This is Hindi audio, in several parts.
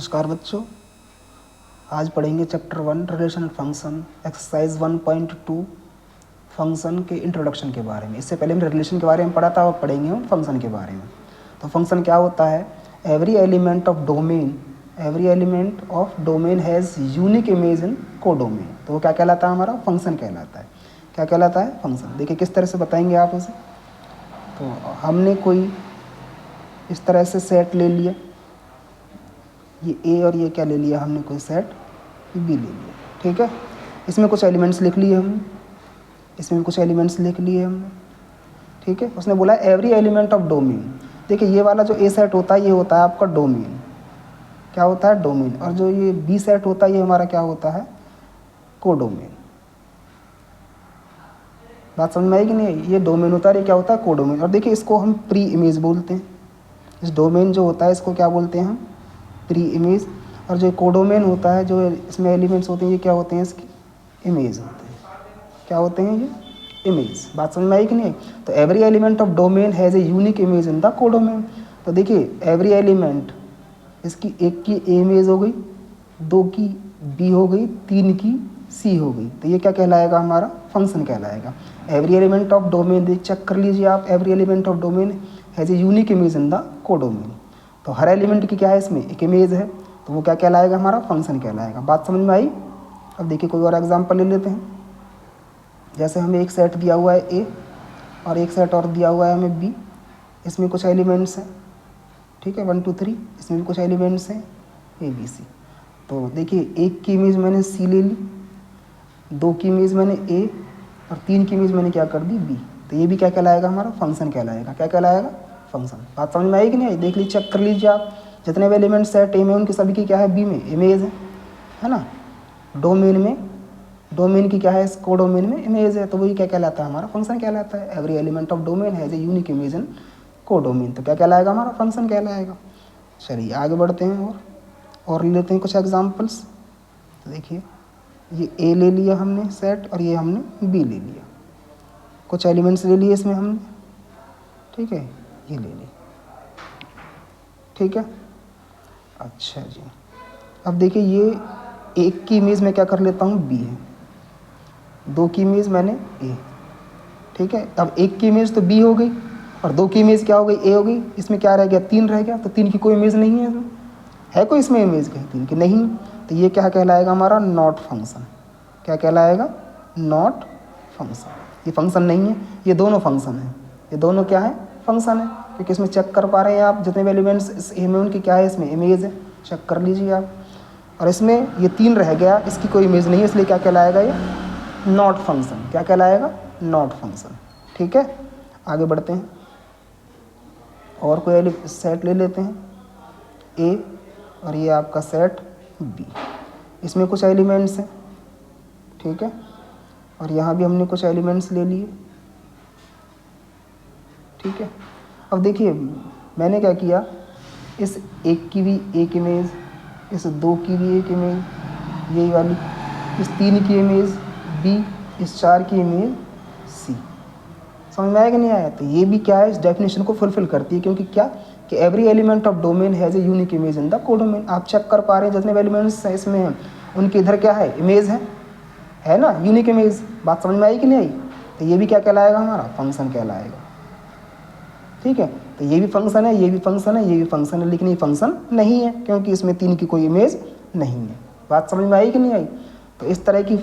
नमस्कार बच्चों, आज पढ़ेंगे chapter 1 relation function exercise 1.2 function के इंट्रोडक्शन के बारे में। इससे पहले हमने रिलेशन के बारे में पढ़ा था, अब पढ़ेंगे हम फंक्शन के बारे में। तो फंक्शन क्या होता है? Every element of domain has unique image in codomain. तो वो क्या कहलाता है? हमारा फंक्शन कहलाता है। क्या कहलाता है? फंक्शन। देखिए किस तरह से बताएंगे आप उसे। तो हमने कोई इस तरह से सेट ले लिया, ये ए और ये क्या ले लिया हमने, कोई सेट बी ले लिया, ठीक है। इसमें कुछ एलिमेंट्स लिख लिए हमने, ठीक है। उसने बोला एवरी एलिमेंट ऑफ डोमेन। देखिए ये वाला जो ए सेट होता है ये होता है आपका डोमेन। क्या होता है? डोमेन। और जो ये बी सेट होता है ये हमारा क्या होता है? कोडोमेन। बात समझ में आई कि नहीं? ये डोमेन होता है, ये क्या होता है? कोडोमेन। और देखिए इसको हम प्री इमेज बोलते हैं। इस डोमेन जो होता है इसको क्या बोलते हैं हम? Pre image. और जो कोडोमेन होता है, जो इसमें एलिमेंट्स होते हैं, ये क्या होते हैं? इसकी इमेज होते हैं। क्या होते हैं? ये इमेज। बात समझ में आई कि नहीं? तो every element of domain has a unique image in the codomain. तो देखिए एवरी एलिमेंट, इसकी एक की ए इमेज हो गई, दो की बी हो गई, तीन की सी हो गई। तो ये क्या कहलाएगा? हमारा फंक्शन कहलाएगा। Every element of domain, check कर लीजिए आप, every element of domain has a unique image in the codomain. तो हर एलिमेंट की क्या है? इसमें एक इमेज है, तो वो क्या कहलाएगा? हमारा फंक्शन कहलाएगा। बात समझ में आई? अब देखिए कोई और एग्जांपल ले लेते हैं। जैसे हमें एक सेट दिया हुआ है ए और एक सेट और दिया हुआ है हमें बी। इसमें कुछ एलिमेंट्स हैं, ठीक है, 1 2 3। इसमें भी कुछ एलिमेंट्स हैं ए बी सी। तो देखिए एक की इमेज मैंने सी ले ली, दो की इमेज मैंने ए और तीन की इमेज मैंने क्या कर दी? बी। तो ये भी क्या कहलाएगा? हमारा फंक्शन कहलाएगा। क्या कहलाएगा? फंक्शन। बात समझ में आई कि नहीं? देख लीजिए, चेक कर लीजिए आप, जितने भी एलिमेंट सेट ए में उनकी सभी की क्या है? बी में इमेज है ना। डोमेन की क्या है? इस कोडोमेन में इमेज है, तो वही क्या कहलाता है? हमारा फंक्शन कहलाता है। Every element of domain has a unique image in codomain. तो क्या कहलाएगा? हमारा फंक्शन कहलाएगा। चलिए आगे बढ़ते हैं और ले लेते हैं कुछ एग्जाम्पल्स। तो देखिए ये ए ले लिया हमने सेट और ये हमने बी ले लिया, कुछ एलिमेंट्स ले लिए इसमें हमने, ठीक है, ये ले ली, ठीक है। अच्छा जी, अब देखिए ये एक की इमेज में क्या कर लेता हूँ? बी है, दो की इमेज मैंने ए, ठीक है। अब एक की इमेज तो बी हो गई और दो की इमेज क्या हो गई? ए हो गई। इसमें क्या रह गया? तीन रह गया। तो तीन की कोई इमेज नहीं है इसमें, है कोई इसमें इमेज? कहीं तीन की नहीं। तो ये क्या कहलाएगा? हमारा नॉट फंक्शन। क्या कहलाएगा? Not function. ये फंक्शन नहीं है, ये दोनों फंक्शन है। ये दोनों क्या है? फंक्शन है, क्योंकि इसमें चेक कर पा रहे हैं आप, जितने भी एलिमेंट्स इस ए में उनकी क्या है? इसमें इमेज है, चेक कर लीजिए आप। और इसमें ये तीन रह गया, इसकी कोई इमेज नहीं है, इसलिए क्या कहलाएगा? ये नॉट फंक्शन। क्या कहलाएगा? नॉट फंक्शन, ठीक है। आगे बढ़ते हैं और कोई सेट ले लेते हैं ए और ये आपका सेट बी। इसमें कुछ एलिमेंट्स हैं, ठीक है, और यहाँ भी हमने कुछ एलिमेंट्स ले लिए, ठीक है। अब देखिए मैंने क्या किया, इस एक की भी एक इमेज, इस दो की भी एक इमेज, यही वाली, इस तीन की इमेज बी, इस चार की इमेज सी। समझ में आया कि नहीं आया? तो ये भी क्या है? इस डेफिनेशन को फुलफिल करती है, क्योंकि क्या कि every element of domain has a unique image in the codomain. आप चेक कर पा रहे हैं जितने भी एलिमेंट्स हैं इसमें हैं उनके इधर क्या है? इमेज है ना, यूनिक इमेज। बात समझ में आई कि नहीं आई? तो ये भी क्या कहलाएगा? हमारा फंक्शन कहलाएगा, ठीक है। तो ये भी फंक्शन है, ये भी फंक्शन है, ये भी फंक्शन है, लेकिन ये फंक्शन नहीं है क्योंकि इसमें तीन की कोई इमेज नहीं है। बात समझ में आई कि नहीं आई? तो इस तरह की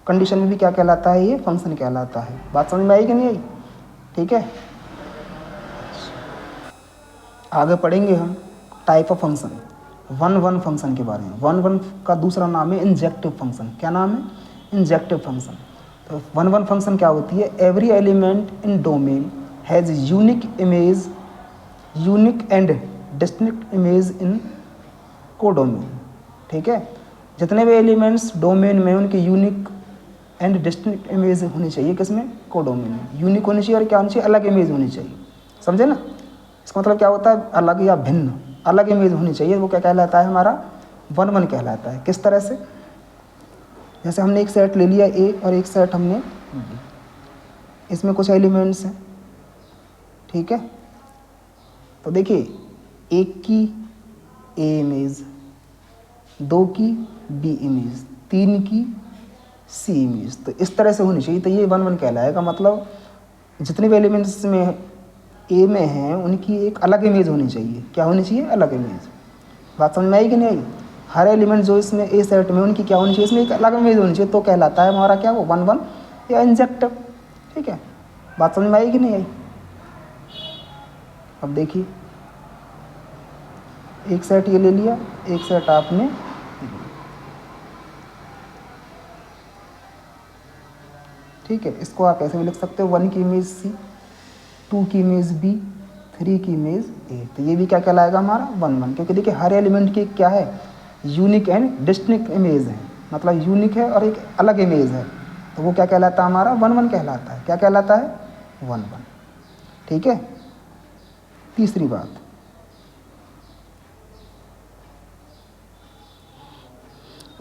कंडीशन में भी क्या कहलाता है? ये फंक्शन कहलाता है। बात समझ में आई कि नहीं आई? ठीक है। आगे पढ़ेंगे हम type of function, one function के बारे में। वन का दूसरा नाम है इंजेक्टिव फंक्शन। क्या नाम है? Injective function. तो वन फंक्शन क्या होती है? Every element in domain has unique and distinct image in codomain, ठीक है। जितने भी एलिमेंट्स डोमेन में उनके यूनिक एंड डिस्टिंक्ट इमेज होनी चाहिए, किसमें? कोडोमेन में। यूनिक होनी चाहिए और क्या होनी चाहिए? अलग इमेज होनी चाहिए। समझे ना? इसका मतलब क्या होता है? अलग या भिन्न, अलग इमेज होनी चाहिए। वो क्या कहलाता है? हमारा वन कहलाता है। किस तरह से? जैसे हमने एक सेट ले लिया ए और एक सेट हमने बी, इसमें कुछ एलिमेंट्स हैं, ठीक है। तो देखिए एक की ए इमेज, 2 की बी इमेज, 3 की सी इमेज, तो इस तरह से होनी चाहिए। तो ये 1 1 कहलाएगा। मतलब जितने भी एलिमेंट्स में ए में हैं उनकी एक अलग इमेज होनी चाहिए। क्या होनी चाहिए? अलग इमेज। बात समझ में आई कि नहीं आई? हर एलिमेंट जो इसमें ए सेट में उनकी क्या होनी चाहिए? इसमें एक अलग इमेज होनी चाहिए, तो कहलाता है हमारा क्या? वो 1 1 या इंजेक्टिव। ठीक है, बात समझ में आई कि नहीं आई? अब देखिए, एक सेट ये ले लिया, एक सेट आपने, ठीक है, इसको आप ऐसे भी लिख सकते हो 1 की इमेज सी, 2 की इमेज बी, 3 की इमेज ए। तो ये भी क्या कहलाएगा हमारा? 1 1, क्योंकि देखिए हर एलिमेंट की क्या है? यूनिक एंड डिस्टिंक्ट इमेज है। मतलब यूनिक है और एक अलग इमेज है, तो वो क्या कहलाता है? हमारा 1 1 कहलाता है। क्या कहलाता है? 1 1। ठीक है। तीसरी बात,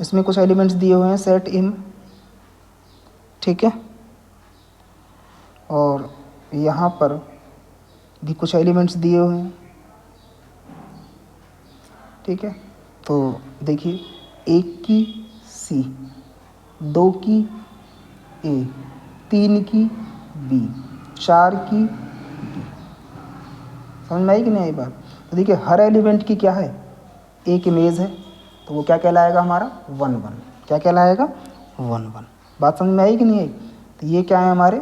इसमें कुछ एलिमेंट्स दिए हुए हैं सेट इन, ठीक है, और यहाँ पर भी कुछ एलिमेंट्स दिए हुए हैं। ठीक है, तो देखिए 1 की सी, 2 की ए, 3 की बी, 4 की डी। समझ में आई कि नहीं आई बात? तो देखिए हर एलिमेंट की क्या है? एक इमेज है, तो वो क्या कहलाएगा हमारा? 1 1। क्या कहलाएगा? 1 1। बात समझ में आई कि नहीं आई? तो ये क्या है? हमारे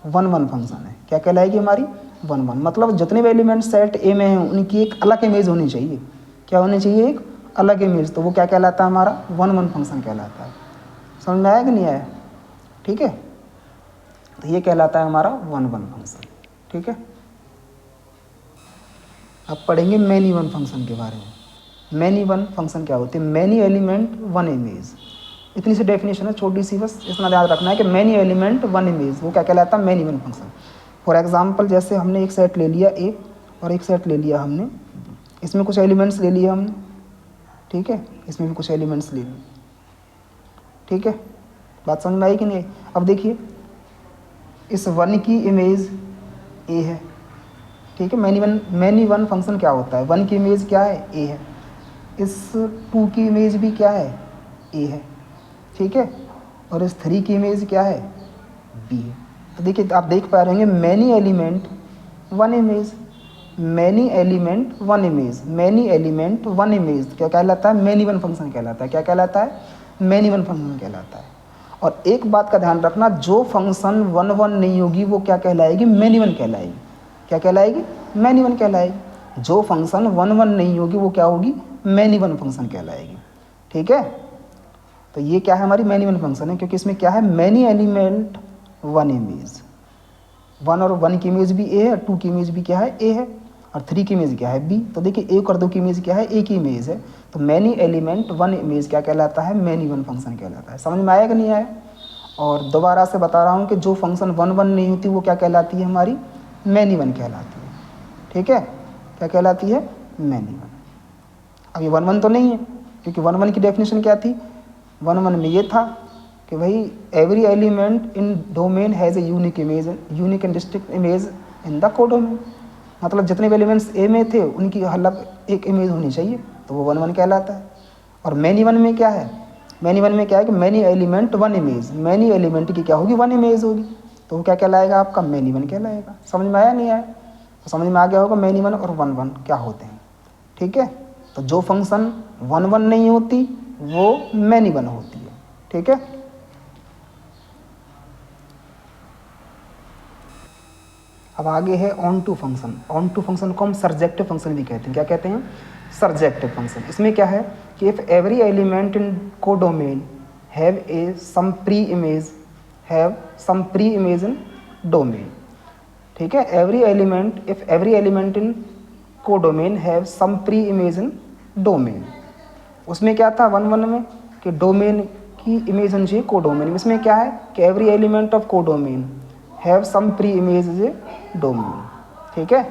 1 1 फंक्शन है। क्या कहलाएगी हमारी? 1 1। मतलब जितने भी एलिमेंट सेट ए में हैं उनकी एक अलग इमेज होनी चाहिए। क्या होनी चाहिए? एक अलग इमेज। तो वो क्या कहलाता है? हमारा 1 1 फंक्शन कहलाता है। समझ में आया कि नहीं आया? ठीक है, तो ये कहलाता है हमारा 1 1 फंक्शन। ठीक है, अब पढ़ेंगे मैनी वन फंक्शन के बारे में। मैनी वन फंक्शन क्या होती है? Many element 1 image. इतनी सी डेफिनेशन है, छोटी सी, बस इतना याद रखना है कि मैनी एलिमेंट 1 इमेज, वो क्या कहलाता है? Many one function. For example, जैसे हमने एक सेट ले लिया ए और एक सेट ले लिया हमने, इसमें कुछ एलिमेंट्स ले लिए हमने, ठीक है, इसमें भी कुछ एलिमेंट्स ले लिए, ठीक है, बात समझ में आई कि नहीं? अब देखिए इस 1 की इमेज ए है, ठीक है, मैनी वन फंक्शन क्या होता है? 1 की इमेज क्या है? ए है। इस 2 की इमेज भी क्या है? ए है, ठीक है, और इस 3 की इमेज क्या है? बी है। तो देखिए आप देख पा रहे हैं many element 1 image, many element 1 image, many element 1 image क्या कहलाता है? मैनी वन फंक्शन कहलाता है। क्या कहलाता है? मैनी वन फंक्शन कहलाता है। और एक बात का ध्यान रखना, जो फंक्शन 1 1 नहीं होगी वो क्या कहलाएगी? मैनी वन कहलाएगी। क्या कहलाएगी? मैनी वन कहलाएगी। जो फंक्शन 1 1 नहीं होगी वो क्या होगी? मैनी वन फंक्शन कहलाएगी। ठीक है, तो ये क्या है? हमारी मैनी वन फंक्शन है, क्योंकि इसमें क्या है? मैनी एलिमेंट 1 इमेज, 1 और 1 की इमेज भी ए है, 2 की इमेज भी क्या है? ए है, और 3 की इमेज क्या है? बी। तो देखिए 1 और 2 की इमेज क्या है? ए की इमेज है। तो मैनी एलिमेंट 1 इमेज क्या कहलाता है? मैनी वन फंक्शन कहलाता है। समझ में आया कि नहीं आया? और दोबारा से बता रहा हूँ कि जो फंक्शन 1 1 नहीं होती वो क्या कहलाती है? हमारी मैनी वन कहलाती है। ठीक है, क्या कहलाती है? Many one. अब ये 1 1 तो नहीं है, क्योंकि 1 1 की डेफिनेशन क्या थी? 1 1 में ये था कि भाई every element in domain has a unique image, unique and distinct image in the codomain. मतलब जितने भी एलिमेंट्स ए में थे उनकी अलग एक इमेज होनी चाहिए, तो वो 1 1 कहलाता है। और मैनी वन में क्या है? मैनी वन में क्या है कि many element 1 image, many element की क्या होगी? 1 इमेज होगी, तो वो क्या कहलाएगा? आपका मैनी वन कहलाएगा। समझ में आया नहीं आया? तो समझ में आ गया होगा मैनी वन और 1 1 क्या होते हैं। ठीक है, तो जो फंक्शन 1 1 नहीं होती वो मैनी वन होती है। ठीक है, अब आगे है onto function. Onto function को हम सरजेक्टिव फंक्शन भी कहते हैं। क्या कहते हैं? Surjective function. इसमें क्या है कि if every element in codomain have a some pre image in domain. ठीक है, every element, if every element in codomain have some pre image in domain. उसमें क्या था 1 1 में कि डोमेन की इमेज होनी चाहिए कोडोमेन में। इसमें क्या है कि every element of codomain have some pre image a domain. ठीक है,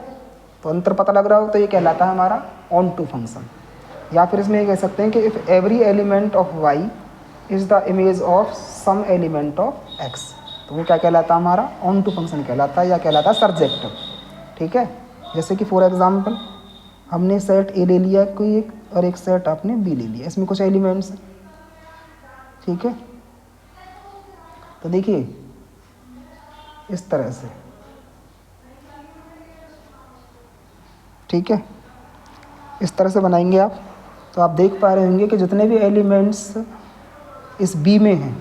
तो अंतर पता लग रहा हो, तो ये कहलाता है हमारा ऑन टू फंक्शन। या फिर इसमें ये कह सकते हैं कि if every element of Y is the image of some element of X, तो वो क्या कहलाता है? हमारा ऑन टू फंक्शन कहलाता है, या कहलाता है सरजेक्टिव। ठीक है, जैसे कि फॉर एग्जांपल हमने सेट ए ले लिया कोई एक, और एक सेट आपने बी ले लिया, इसमें कुछ एलिमेंट्स हैं, ठीक है। तो देखिए इस तरह से, ठीक है, इस तरह से बनाएंगे आप। तो आप देख पा रहे होंगे कि जितने भी एलिमेंट्स इस बी में हैं,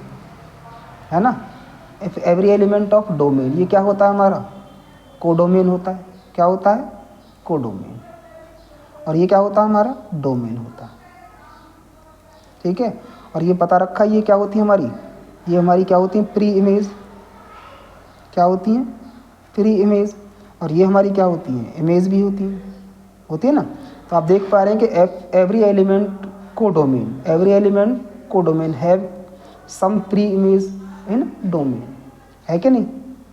है ना, if every element of domain, ये क्या होता है हमारा, कोडोमेन होता है। क्या होता है, कोडोमेन। और ये क्या होता है हमारा, डोमेन होता है, ठीक है। और ये पता रखा ये क्या होती है हमारी, ये हमारी क्या होती है, प्री इमेज। क्या होती हैं, प्री इमेज। और ये हमारी क्या होती हैं, इमेज भी होती है ना। तो आप देख पा रहे हैं कि every element codomain, every element codomain have some pre image in domain, है कि नहीं।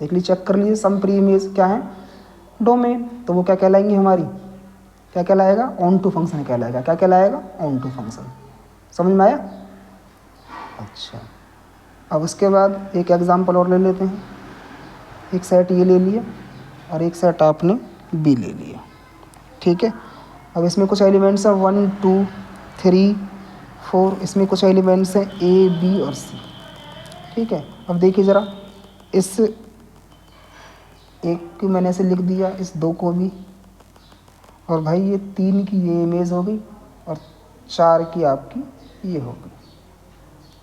देख लीजिए, चेक कर लीजिए, सम प्री इमेज क्या है, डोमेन। तो वो क्या कहलाएंगी हमारी, क्या कहलाएगा, ऑन टू फंक्शन कहलाएगा। क्या कहलाएगा, ऑन टू फंक्शन। समझ में आया। अच्छा, अब उसके बाद एक एग्जांपल और ले लेते हैं। एक सेट ये ले लिया और एक सेट आपने बी ले लिया, ठीक है। अब इसमें कुछ एलिमेंट्स हैं 1 2 3 4, इसमें कुछ एलिमेंट्स हैं ए बी और सी, ठीक है। अब देखिए ज़रा, इस एक को मैंने ऐसे लिख दिया, इस दो को भी, और भाई ये 3 की ये इमेज हो गई और 4 की आपकी ये हो गई,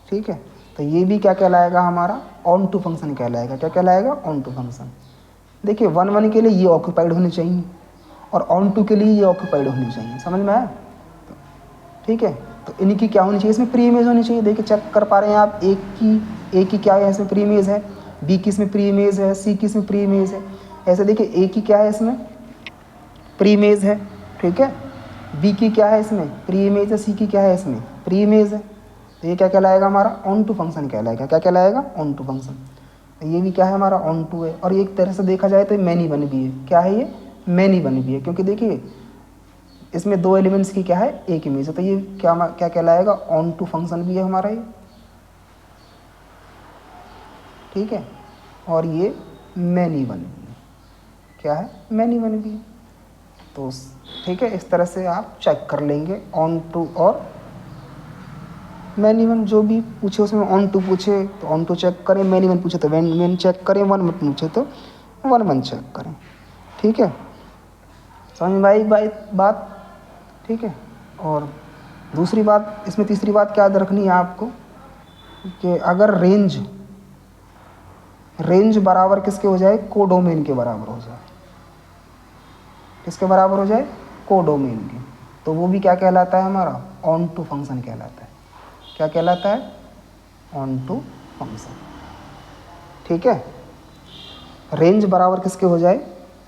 ठीक है। तो ये भी क्या कहलाएगा हमारा, ऑन टू फंक्शन कहलाएगा। क्या कहलाएगा, ऑन टू फंक्शन। देखिए 1 1 के लिए ये ऑक्यूपाइड होनी चाहिए और ऑन टू के लिए ये ऑक्यूपाइड होनी चाहिए। समझ में आया, ठीक है। तो इनकी क्या होनी चाहिए, इसमें प्री इमेज होनी चाहिए। देखिए चेक कर पा रहे हैं आप, ए की क्या है इसमें प्री इमेज है, बी की इसमें प्री इमेज है, सी की इसमें प्री इमेज है। ऐसे देखिए ए की क्या है इसमें प्री इमेज है, ठीक है। बी की क्या है इसमें प्री इमेज है, सी की क्या है इसमें प्री इमेज है। तो ये क्या कहलाएगा हमारा, ऑन टू फंक्शन कहलाएगा। क्या कहलाएगा, ऑन टू फंक्शन। ये भी क्या है हमारा, ऑन टू है। और एक तरह से देखा जाए तो मैनी वन भी है। क्या है ये, मैनी वन भी है, क्योंकि देखिए इसमें 2 एलिमेंट्स की क्या है, एक इमेज है। तो ये क्या क्या कहलाएगा, ऑन टू फंक्शन भी है हमारा ये, ठीक है। और ये मैनी वन भी है। क्या है, मैनी वन भी है। तो ठीक है, इस तरह से आप चेक कर लेंगे ऑन टू और मैनी वन। जो भी पूछे उसमें ऑन टू पूछे तो ऑन टू चेक करें, मैनी वन पूछे तो मैन चेक करें, वन पूछे तो वन चेक करें, ठीक है। समझ में आई बात, ठीक है। और दूसरी बात इसमें, तीसरी बात क्या याद रखनी है आपको, कि अगर रेंज बराबर किसके हो जाए, कोडोमेन के बराबर हो जाए। किसके बराबर हो जाए, कोडोमेन के, तो वो भी क्या कहलाता है हमारा, ऑन टू फंक्शन कहलाता है। क्या कहलाता है, ऑन टू फंक्शन, ठीक है। रेंज बराबर किसके हो जाए,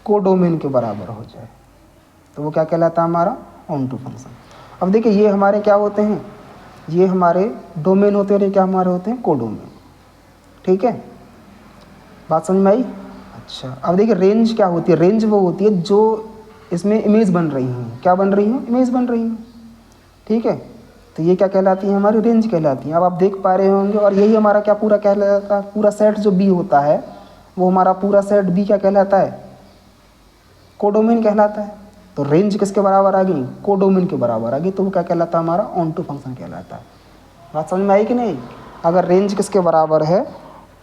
कोडोमेन के बराबर हो जाए, तो वो क्या कहलाता है हमारा, ऑन टू फंक्शन। अब देखिए ये हमारे क्या होते हैं, ये हमारे डोमेन होते हैं, और ये क्या हमारे होते हैं, कोडोमेन, ठीक है। बात समझ में आई। अच्छा, अब देखिए रेंज क्या होती है, रेंज वो होती है जो इसमें इमेज बन रही हूँ, क्या बन रही हूँ, इमेज बन रही हूँ, ठीक है। तो ये क्या कहलाती है, हमारी रेंज कहलाती है। अब आप देख पा रहे होंगे, और यही हमारा क्या पूरा कहलाता है, पूरा सेट जो बी होता है वो हमारा पूरा सेट बी क्या कहलाता है, कोडोमेन कहलाता है। तो रेंज किसके बराबर आ गई, कोडोमेन के बराबर आ गई, तो वो क्या कहलाता है हमारा, ऑन टू फंक्शन कहलाता है। बात समझ में आई कि नहीं। अगर रेंज किसके बराबर है,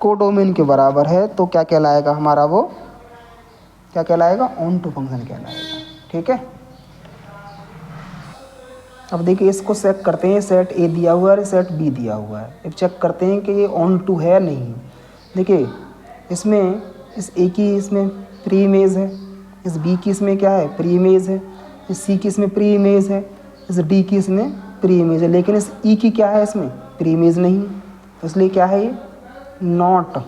कोडोमेन के बराबर है, तो क्या कहलाएगा हमारा, वो क्या कहलाएगा, ऑन टू फंक्शन कहलाएगा, ठीक है। अब देखिए इसको चेक करते हैं, सेट ए दिया हुआ है, सेट बी दिया हुआ है। अब चेक करते हैं कि ये ऑन टू है नहीं। देखिए इसमें इस ए की इसमें प्री इमेज है, इस बी की इसमें क्या है, प्री इमेज है, इस सी की इसमें प्री इमेज है, इस डी की इसमें प्री इमेज है, लेकिन इस ई की क्या है, इसमें प्री इमेज नहीं। तो इसलिए क्या है ये, not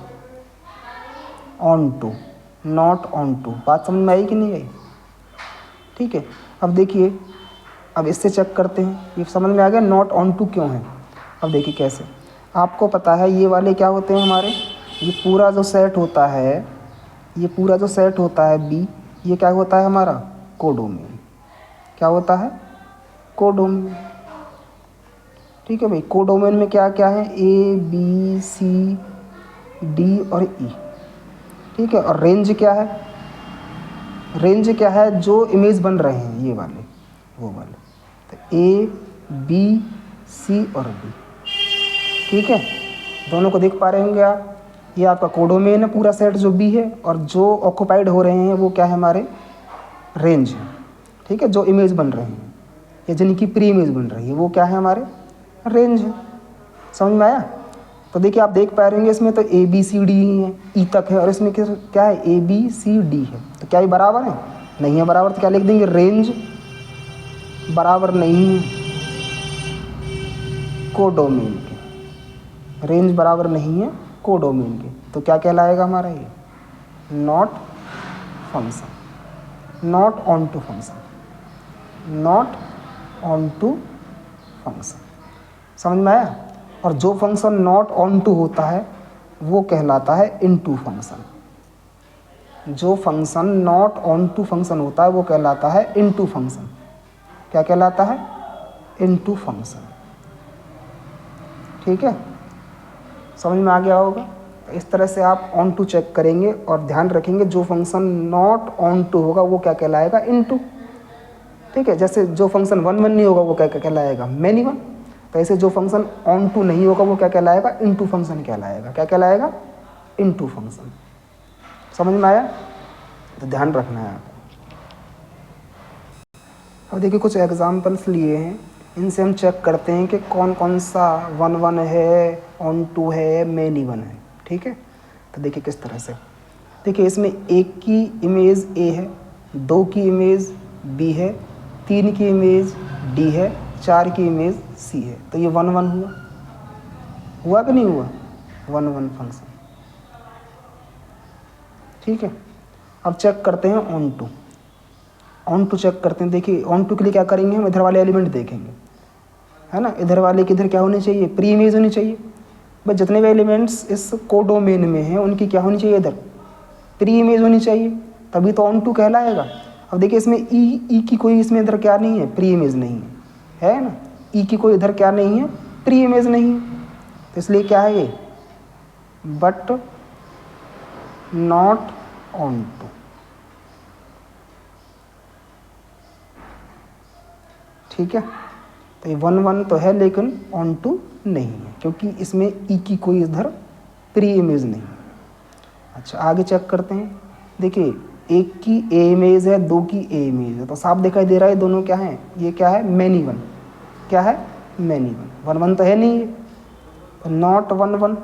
onto, not onto. बात समझ में आई कि नहीं आई, ठीक है। अब देखिए, अब इससे चेक करते हैं, ये समझ में आ गया नॉट ऑन टू क्यों है। अब देखिए कैसे, आपको पता है ये वाले क्या होते हैं हमारे, ये पूरा जो सेट होता है, ये पूरा जो सेट होता है बी, ये क्या होता है हमारा, कोडोमेन। क्या होता है, कोडोमेन, ठीक है भाई। कोडोमेन में क्या क्या है, ए बी सी डी और ई, ठीक है। और रेंज क्या है, रेंज क्या है, जो इमेज बन रहे हैं ये वाले, वो वाले। तो ए बी सी और बी, ठीक है। दोनों को देख पा रहे होंगे आप, ये आपका कोडोमेन है पूरा सेट जो बी है, और जो ऑक्यूपाइड हो रहे हैं वो क्या है, हमारे रेंज है, ठीक है। जो इमेज बन रहे हैं या जिनकी प्री इमेज बन रही है वो क्या है, हमारे रेंज है। समझ में आया? तो देखिए आप देख पा रहे होंगे इसमें तो ए बी सी डी ही है, ई तक है, और इसमें क्या है, ए बी सी डी है। तो क्या ये बराबर है? नहीं है बराबर। तो क्या लिख देंगे, रेंज बराबर नहीं है कोडोमेन के, रेंज बराबर नहीं है कोडोमेन के। तो क्या कहलाएगा हमारा ये, not function, not onto function, not onto function. समझ में आया? और जो फंक्शन नॉट ऑन टू होता है वो कहलाता है इनटू फंक्शन। जो function not onto function होता है वो कहलाता है इनटू फंक्शन। क्या कहलाता है? इनटू फंक्शन, ठीक है। समझ में आ गया होगा? इस तरह से आप ऑन टू चेक करेंगे और ध्यान रखेंगे जो फंक्शन नॉट ऑन टू होगा वो क्या कहलाएगा, इनटू, ठीक है। जैसे जो फंक्शन वन वन नहीं होगा वो क्या कहलाएगा, मैनी वन। तो ऐसे जो फंक्शन ऑन टू नहीं होगा वो क्या कहलाएगा, इनटू फंक्शन कहलाएगा। क्या कहलाएगा, इनटू फंक्शन। समझ में आया? तो ध्यान रखना है आपको। अब देखिए कुछ एग्जाम्पल्स लिए हैं, इनसे हम चेक करते हैं कि कौन कौन सा वन वन है, ऑन टू है, मैनी वन है, ठीक है। तो देखिए किस तरह से, देखिए इसमें एक की इमेज ए है, दो की इमेज बी है, तीन की इमेज डी है, चार की इमेज सी है। तो ये वन वन हुआ, हुआ कि नहीं हुआ, वन वन फंक्शन, ठीक है। अब चेक करते हैं onto. Onto check करते हैं। देखिए ऑन टू के लिए क्या करेंगे, हम इधर वाले एलिमेंट देखेंगे, है ना। इधर वाले की इधर क्या होनी चाहिए, प्री इमेज होनी चाहिए। बस जितने भी एलिमेंट्स इस कोडोमेन में हैं उनकी क्या होनी चाहिए, इधर प्री इमेज होनी चाहिए, तभी तो ऑन टू कहलाएगा। अब देखिए इसमें ई की कोई इसमें इधर क्या नहीं है, प्री इमेज नहीं है ना। ई की कोई इधर क्या नहीं है, प्री इमेज नहीं है। तो इसलिए क्या है ये, बट नॉट ऑन टू, ठीक है। तो ये वन वन तो है लेकिन ऑन टू नहीं है, क्योंकि इसमें ई की कोई इधर प्री इमेज नहीं है। अच्छा आगे चेक करते हैं। देखिए एक की ए इमेज है, दो की ए इमेज है, तो साफ दिखाई दे रहा है दोनों क्या है, ये क्या है, मैनी वन। क्या है, मैनी वन। वन वन तो है नहीं है, तो नॉट वन वन,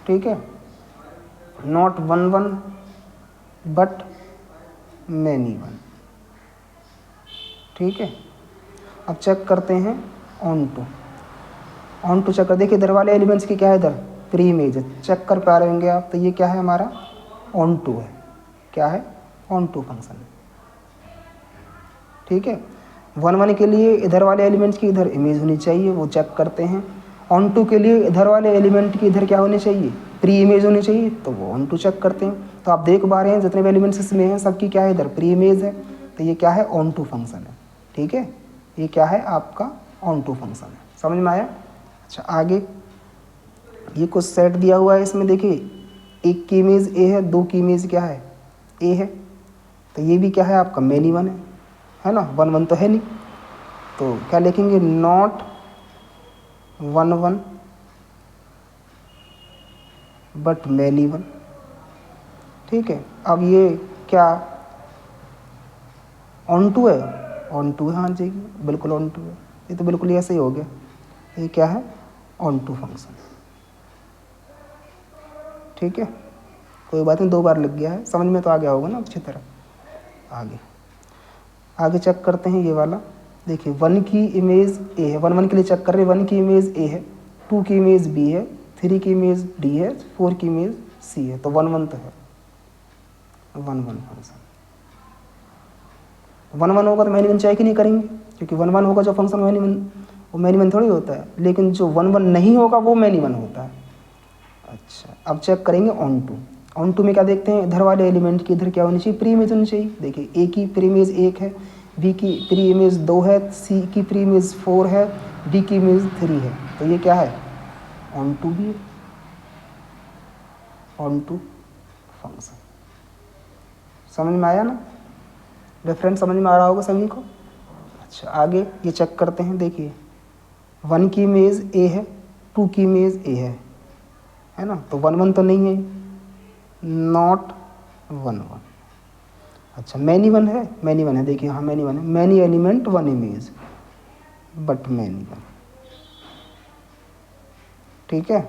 ठीक है। Not one one but many one, ठीक है। अब चेक करते हैं onto. Onto check कर, देखिए इधर वाले एलिमेंट्स की क्या है, इधर प्री इमेज है, चेक कर पा रहे होंगे आप। तो ये क्या है, हमारा ऑन टू है। क्या है, ऑन टू फंक्शन, ठीक है। वन वन के लिए इधर वाले एलिमेंट्स की इधर इमेज होनी चाहिए, वो चेक करते हैं। ऑन टू के लिए इधर वाले एलिमेंट की इधर क्या होनी चाहिए, प्री इमेज होनी चाहिए, तो वो ऑन टू चेक करते हैं। तो आप देख पा रहे हैं जितने भी एलिमेंट्स इसमें हैं सबकी क्या है, इधर प्री इमेज है, तो ये क्या है, ऑन टू फंक्शन है, ठीक है। ये क्या है, आपका ऑन टू फंक्शन है। समझ में आया? अच्छा आगे ये कुछ सेट दिया हुआ है, इसमें देखिए एक की इमेज ए है, दो की इमेज क्या है, ए है, तो ये भी क्या है, आपका मैनी वन है ना। वन वन तो है नहीं, तो क्या लिखेंगे, not one one but many one, ठीक है। अब ये क्या ऑन टू है, ऑन टू है, हाँ जी बिल्कुल ऑन टू है। ये तो बिल्कुल ऐसे ही हो गया, ये क्या है, ऑन टू फंक्शन, ठीक है। कोई बात नहीं, दो बार लग गया है, समझ में तो आ गया होगा ना अच्छी तरह। आगे चेक करते हैं ये वाला। देखिए वन की इमेज ए है, वन वन के लिए चेक कर रहे हैं, वन की इमेज ए है, टू की इमेज बी है, थ्री की इमेज डी है, फोर की इमेज सी है, तो वन वन तो है, one one function. One one होगा तो मैनी वन चेक ही नहीं करेंगे, क्योंकि वन वन होगा जो फंक्शन मैनी वन, वो मैनी वन थोड़ी होता है, लेकिन जो वन वन नहीं होगा वो मैनी वन होता है। अच्छा अब चेक करेंगे ऑन टू। ऑन टू में क्या देखते हैं, इधर वाले एलिमेंट की इधर क्या होनी चाहिए, प्री इमेज होनी चाहिए। देखिए ए की प्री इमेज एक है, बी की प्री इमेज दो है, सी की प्री इमेज फोर है, डी की इमेज थ्री है, तो ये क्या है, ऑन टू भी है, ऑन टू फंक्शन। समझ में आया ना? रेफरेंस समझ में आ रहा होगा सभी को। अच्छा आगे ये चेक करते हैं, देखिए 1 की इमेज ए है, 2 की इमेज ए है ना, तो 1 1 तो नहीं है, नॉट 1 1। अच्छा मैनी 1 है, मैनी 1 है, देखिए हाँ मैनी 1 है, many element 1 image but many 1, ठीक है,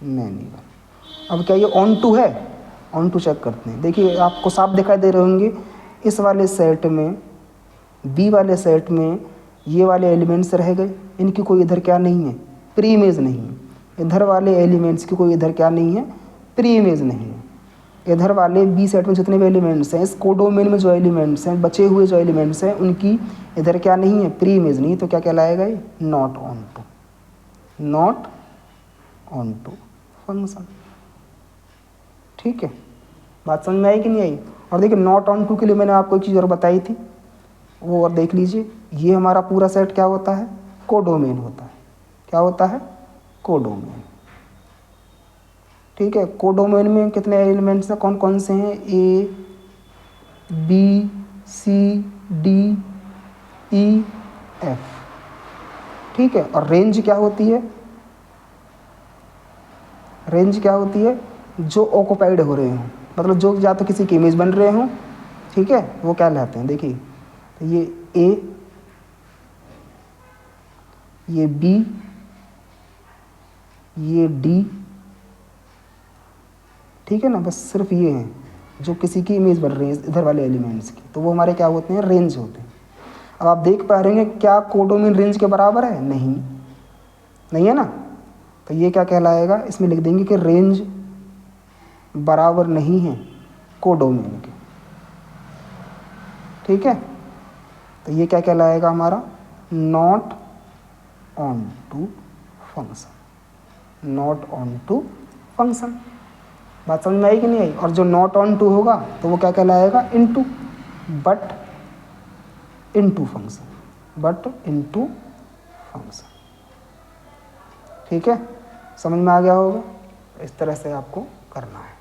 मैनी 1। अब क्या ये ऑन टू है, ऑन टू चेक करते हैं, देखिए आपको साफ दिखाई दे रहे होंगे इस वाले सेट में, बी वाले सेट में ये वाले एलिमेंट्स रह गए, इनकी कोई इधर क्या नहीं है, प्री इमेज नहीं है। इधर वाले एलिमेंट्स की कोई इधर क्या नहीं है, प्री इमेज नहीं है। इधर वाले बी सेट में जितने भी एलिमेंट्स हैं, इस कोडोमेन में जो एलिमेंट्स हैं, बचे हुए जो एलिमेंट्स हैं, उनकी इधर क्या नहीं है, प्री इमेज नहीं, तो क्या कहलाएगा ये, not onto, not onto function. ठीक है, बात समझ में आई कि नहीं आई। और देखिए नॉट ऑन टू के लिए मैंने आपको एक चीज़ और बताई थी, वो और देख लीजिए। ये हमारा पूरा सेट क्या होता है, कोडोमेन होता है। क्या होता है, कोडोमेन। ठीक है, कोडोमेन में कितने एलिमेंट्स हैं, कौन कौन से हैं, A B C D E F. ठीक है, और रेंज क्या होती है, रेंज क्या होती है, जो ऑक्युपाइड हो रहे हों, मतलब जो या तो किसी की इमेज बन रहे हों, ठीक है, वो क्या कहलाते हैं। देखिए तो ये ए, ये बी, ये डी, ठीक है ना, बस सिर्फ ये हैं जो किसी की इमेज बन रही है इधर वाले एलिमेंट्स की, तो वो हमारे क्या होते हैं, रेंज होते हैं। अब आप देख पा रहे हैं क्या कोडोमेन रेंज के बराबर है, नहीं, नहीं है ना, तो ये क्या कहलाएगा, इसमें लिख देंगे कि रेंज बराबर नहीं है कोडोमेन के। ठीक है, तो ये क्या कहलाएगा हमारा, not onto function, not onto function. बात समझ में आई कि नहीं आई। और जो नॉट ऑन टू होगा तो वो क्या कहलाएगा, into, but into function, but into function. ठीक है, समझ में आ गया होगा। इस तरह से आपको करना है।